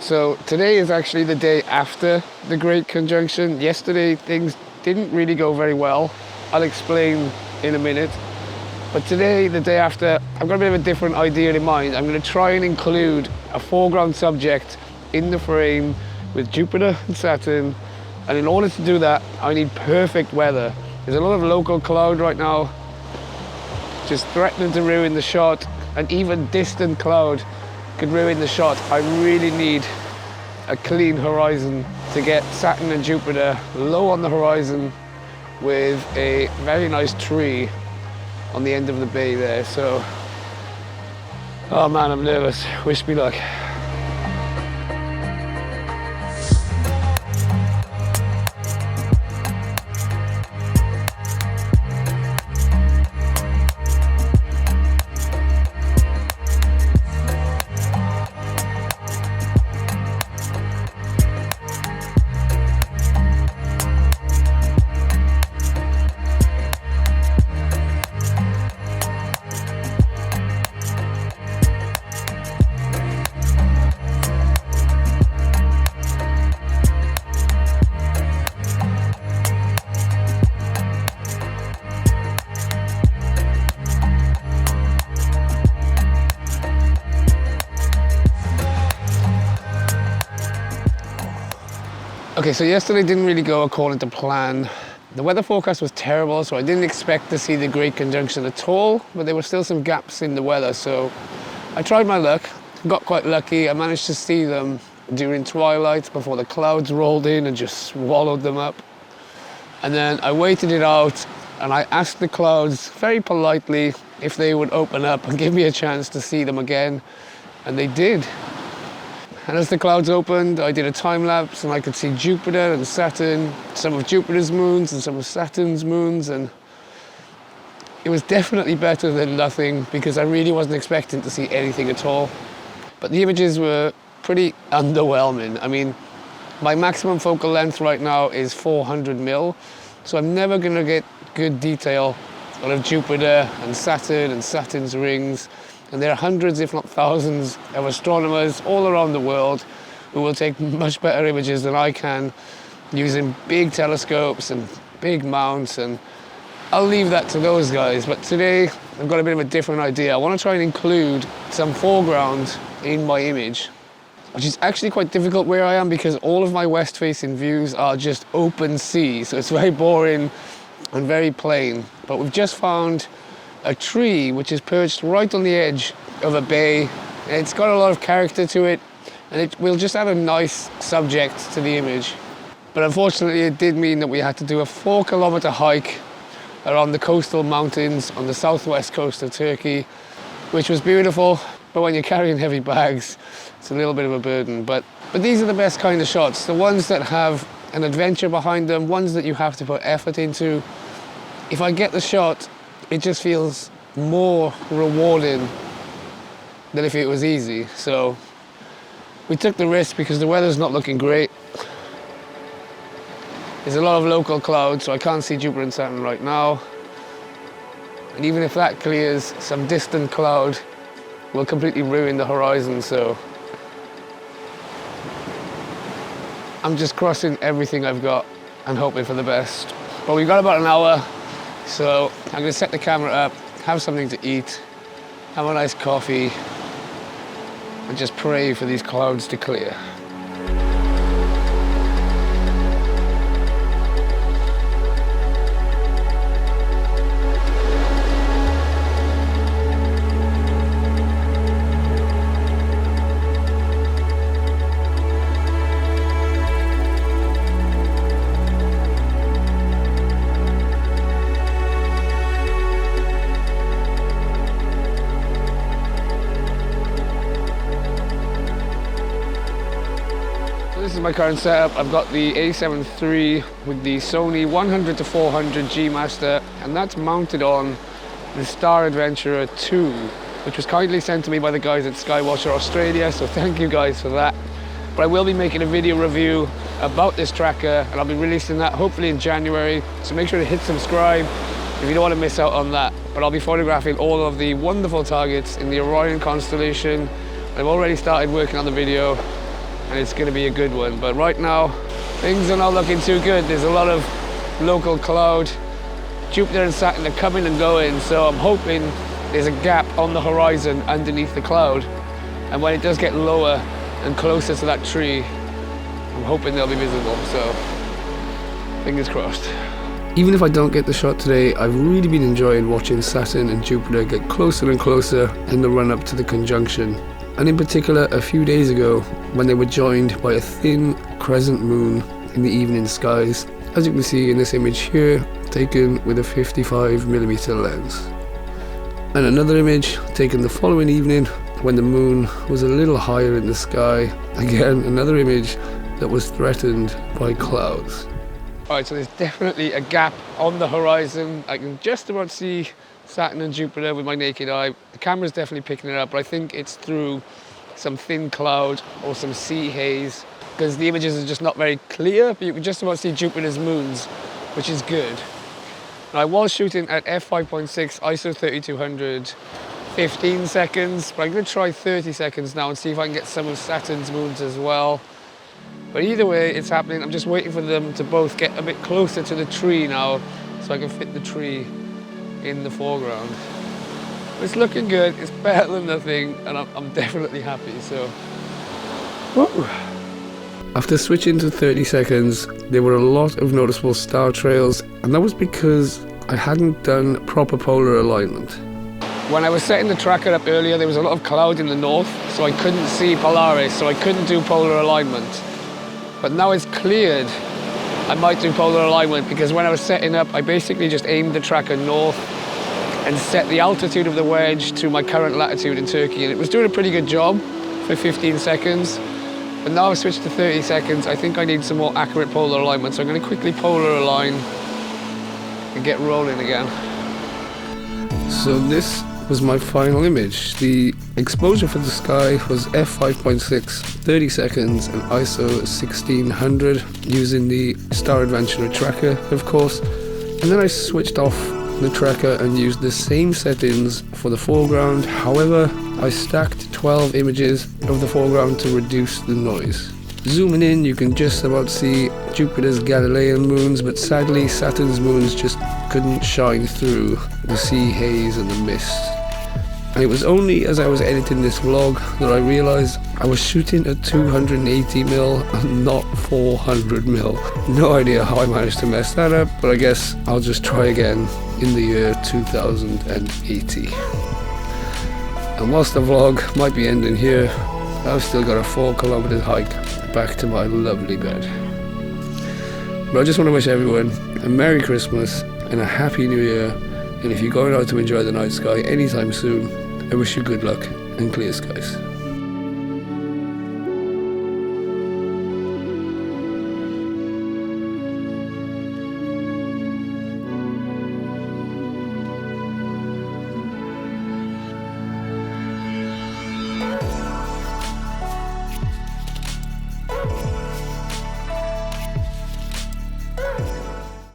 So today is actually the day after the Great Conjunction. Yesterday things didn't really go very well. I'll explain in a minute. But today, the day after, I've got a bit of a different idea in mind. I'm going to try and include a foreground subject in the frame with Jupiter and Saturn. And in order to do that, I need perfect weather. There's a lot of local cloud right now, just threatening to ruin the shot. And even distant cloud could ruin the shot. I really need a clean horizon to get Saturn and Jupiter low on the horizon with a very nice tree on the end of the bay there. So, oh man, I'm nervous. Wish me luck. Okay, so yesterday didn't really go according to plan. The weather forecast was terrible, so I didn't expect to see the Great Conjunction at all, but there were still some gaps in the weather, so I tried my luck, got quite lucky. I managed to see them during twilight before the clouds rolled in and just swallowed them up. And then I waited it out, and I asked the clouds very politely if they would open up and give me a chance to see them again, and they did. And as the clouds opened, I did a time lapse and I could see Jupiter and Saturn, some of Jupiter's moons and some of Saturn's moons, and it was definitely better than nothing because I really wasn't expecting to see anything at all. But the images were pretty underwhelming. I mean, my maximum focal length right now is 400 mil, so I'm never going to get good detail of Jupiter and Saturn's rings. And there are hundreds, if not thousands, of astronomers all around the world who will take much better images than I can using big telescopes and big mounts, and I'll leave that to those guys. But today, I've got a bit of a different idea. I want to try and include some foreground in my image, which is actually quite difficult where I am because all of my west-facing views are just open sea, so it's very boring and very plain. But we've just found a tree which is perched right on the edge of a bay. It's got a lot of character to it, and it will just add a nice subject to the image. But unfortunately, it did mean that we had to do a 4-kilometer hike around the coastal mountains on the southwest coast of Turkey, which was beautiful, but when you're carrying heavy bags, it's a little bit of a burden. But these are the best kind of shots, the ones that have an adventure behind them, ones that you have to put effort into. If I get the shot, it just feels more rewarding than if it was easy. So we took the risk because the weather's not looking great. There's a lot of local clouds, so I can't see Jupiter and Saturn right now. And even if that clears, some distant cloud will completely ruin the horizon, so I'm just crossing everything I've got and hoping for the best. But we've got about an hour. So I'm going to set the camera up, have something to eat, have a nice coffee, and just pray for these clouds to clear. This is my current setup. I've got the A7 III with the Sony 100-400 G Master, and that's mounted on the Star Adventurer 2, which was kindly sent to me by the guys at Skywatcher Australia, so thank you guys for that. But I will be making a video review about this tracker, and I'll be releasing that hopefully in January, so make sure to hit subscribe if you don't want to miss out on that. But I'll be photographing all of the wonderful targets in the Orion constellation. I've already started working on the video, and it's going to be a good one. But right now, things are not looking too good. There's a lot of local cloud. Jupiter and Saturn are coming and going, so I'm hoping there's a gap on the horizon underneath the cloud, and when it does get lower and closer to that tree, I'm hoping they'll be visible, so fingers crossed. Even if I don't get the shot today, I've really been enjoying watching Saturn and Jupiter get closer and closer in the run up to the conjunction. And in particular, a few days ago, when they were joined by a thin crescent moon in the evening skies, as you can see in this image here, taken with a 55mm lens. And another image taken the following evening when the moon was a little higher in the sky. Again, another image that was threatened by clouds. Alright, so there's definitely a gap on the horizon. I can just about see Saturn and Jupiter with my naked eye. The camera's definitely picking it up, but I think it's through some thin cloud or some sea haze, because the images are just not very clear, but you can just about see Jupiter's moons, which is good. Now, I was shooting at f5.6 ISO 3200, 15 seconds, but I'm going to try 30 seconds now and see if I can get some of Saturn's moons as well. But either way, it's happening. I'm just waiting for them to both get a bit closer to the tree now, so I can fit the tree in the foreground. It's looking good, it's better than nothing, and I'm definitely happy, so. Woo. After switching to 30 seconds, there were a lot of noticeable star trails, and that was because I hadn't done proper polar alignment. When I was setting the tracker up earlier, there was a lot of cloud in the north, so I couldn't see Polaris, so I couldn't do polar alignment. But now it's cleared, I might do polar alignment, because when I was setting up, I basically just aimed the tracker north and set the altitude of the wedge to my current latitude in Turkey, and it was doing a pretty good job for 15 seconds. But now I've switched to 30 seconds, I think I need some more accurate polar alignment, so I'm going to quickly polar align and get rolling again. So this was my final image. The exposure for the sky was f5.6, 30 seconds, and ISO 1600, using the Star Adventurer tracker, of course. And then I switched off the tracker and used the same settings for the foreground. However, I stacked 12 images of the foreground to reduce the noise. Zooming in, you can just about see Jupiter's Galilean moons, but sadly Saturn's moons just couldn't shine through the sea haze and the mist. And it was only as I was editing this vlog that I realised I was shooting at 280mm and not 400mm. No idea how I managed to mess that up, but I guess I'll just try again in the year 2080. And whilst the vlog might be ending here, I've still got a 4-kilometer hike back to my lovely bed. But I just want to wish everyone a Merry Christmas and a Happy New Year, and if you're going out to enjoy the night sky anytime soon, I wish you good luck and clear skies.